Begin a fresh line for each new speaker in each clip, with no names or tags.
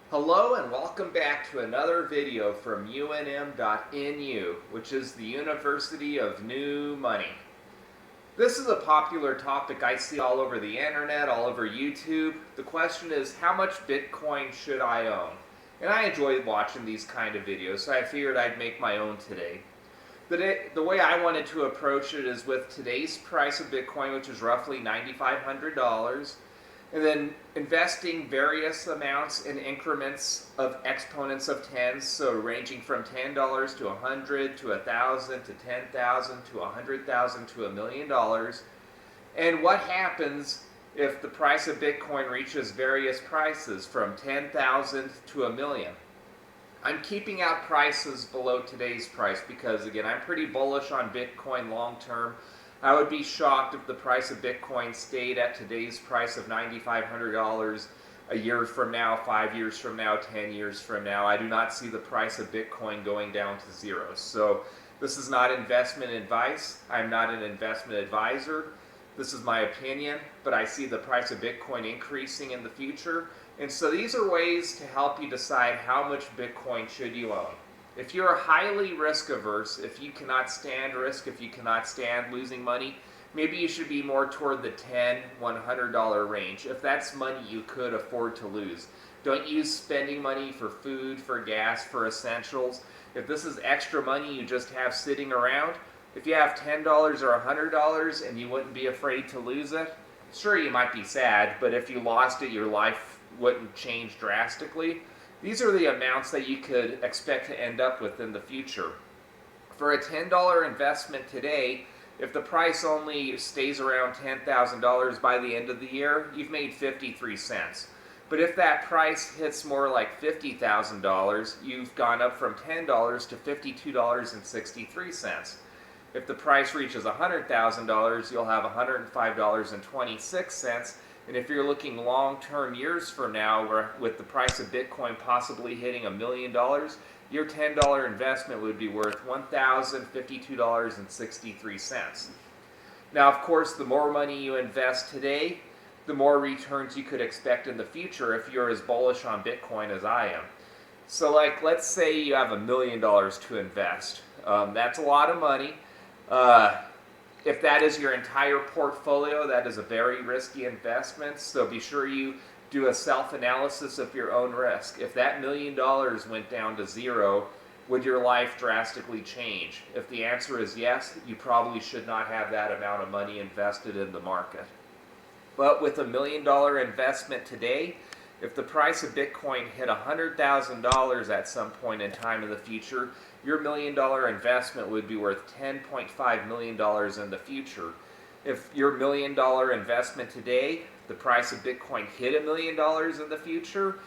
Hello and welcome back to another video from UNM.NU, which is the University of New Money. This is a popular topic I see all over the internet, all over YouTube. The question is, how much Bitcoin should I own? And I enjoy watching these kind of videos, so I figured I'd make my own today. The way I wanted to approach it is with today's price of Bitcoin, which is roughly $9,500, and then investing various amounts in increments of exponents of tens, so ranging from $10 to $100 to $1,000 to $10,000 to $100,000 to $1 million. And what happens if the price of Bitcoin reaches various prices from $10,000 to $1 million? I'm keeping out prices below today's price because, again, I'm pretty bullish on Bitcoin long term. I would be shocked if the price of Bitcoin stayed at today's price of $9,500 a year from now, 5 years from now, 10 years from now. I do not see the price of Bitcoin going down to zero. So this is not investment advice. I'm not an investment advisor. This is my opinion, but I see the price of Bitcoin increasing in the future. And so these are ways to help you decide how much Bitcoin should you own. If you're highly risk averse, if you cannot stand risk, if you cannot stand losing money, maybe you should be more toward the $10, $100 range. If that's money you could afford to lose. Don't use spending money for food, for gas, for essentials. If this is extra money you just have sitting around, if you have $10 or $100 and you wouldn't be afraid to lose it, sure, you might be sad, but if you lost it, your life wouldn't change drastically. These are the amounts that you could expect to end up with in the future. For a $10 investment today, if the price only stays around $10,000 by the end of the year, you've made 53 cents. But if that price hits more like $50,000, you've gone up from $10 to $52.63. If the price reaches $100,000, you'll have $105.26. And if you're looking long-term years from now, where with the price of Bitcoin possibly hitting $1 million, your $10 investment would be worth $1,052.63. Now, of course, the more money you invest today, the more returns you could expect in the future if you're as bullish on Bitcoin as I am. So, like, let's say you have $1 million to invest. That's a lot of money. If that is your entire portfolio, that is a very risky investment, so be sure you do a self-analysis of your own risk. If that $1 million went down to zero, would your life drastically change? If the answer is yes, you probably should not have that amount of money invested in the market. But with $1 million investment today, if the price of Bitcoin hit $100,000 at some point in time in the future, your $1 million investment would be worth $10.5 million in the future. If your $1 million investment today, the price of Bitcoin hit $1 million in the future,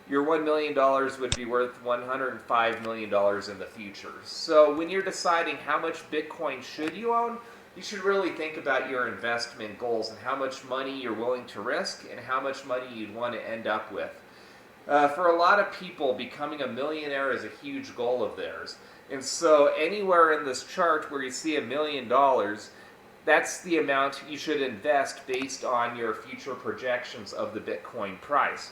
your $1 million would be worth $105 million in the future. So when you're deciding how much Bitcoin should you own, you should really think about your investment goals and how much money you're willing to risk and how much money you'd want to end up with. For a lot of people, becoming a millionaire is a huge goal of theirs. And so anywhere in this chart where you see $1 million, that's the amount you should invest based on your future projections of the Bitcoin price.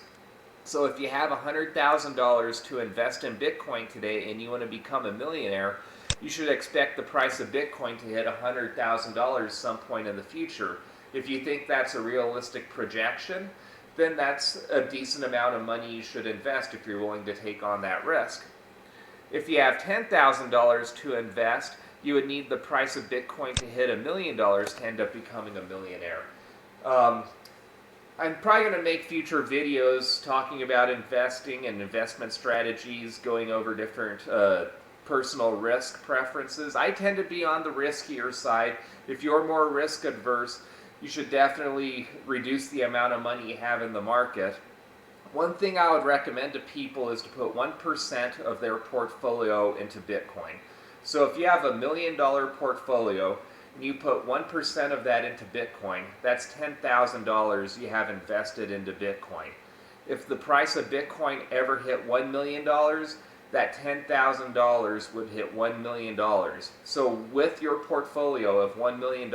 So if you have $100,000 to invest in Bitcoin today and you want to become a millionaire, you should expect the price of Bitcoin to hit $100,000 some point in the future. If you think that's a realistic projection, then that's a decent amount of money you should invest if you're willing to take on that risk. If you have $10,000 to invest, you would need the price of Bitcoin to hit $1 million to end up becoming a millionaire. I'm probably going to make future videos talking about investing and investment strategies, going over different personal risk preferences. I tend to be on the riskier side. If you're more risk adverse, you should definitely reduce the amount of money you have in the market. One thing I would recommend to people is to put 1% of their portfolio into Bitcoin. So if you have $1 million portfolio and you put 1% of that into Bitcoin, that's $10,000 you have invested into Bitcoin. If the price of Bitcoin ever hit $1 million, that $10,000 would hit $1 million. So with your portfolio of $1 million,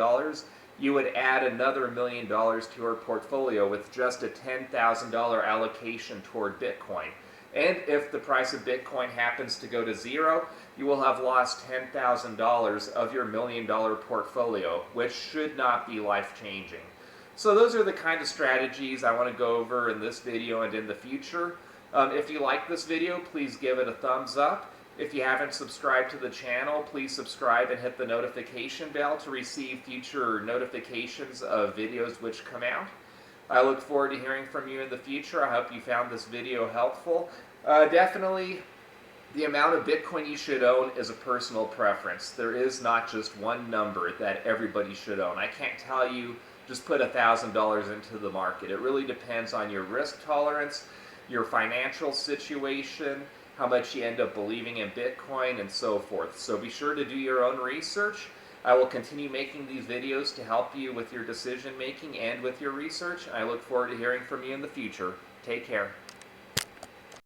you would add another $1 million to your portfolio with just a $10,000 allocation toward Bitcoin. And if the price of Bitcoin happens to go to zero, you will have lost $10,000 of your $1 million portfolio, which should not be life-changing. So those are the kind of strategies I want to go over in this video and in the future. If you like this video, please give it a thumbs up. If you haven't subscribed to the channel, please subscribe and hit the notification bell to receive future notifications of videos which come out. I look forward to hearing from you in the future. I hope you found this video helpful. Definitely, the amount of Bitcoin you should own is a personal preference. There is not just one number that everybody should own. I can't tell you just put $1,000 into the market. It really depends on your risk tolerance, your financial situation, how much you end up believing in Bitcoin, and so forth. So be sure to do your own research. I will continue making these videos to help you with your decision making and with your research. I look forward to hearing from you in the future. Take care.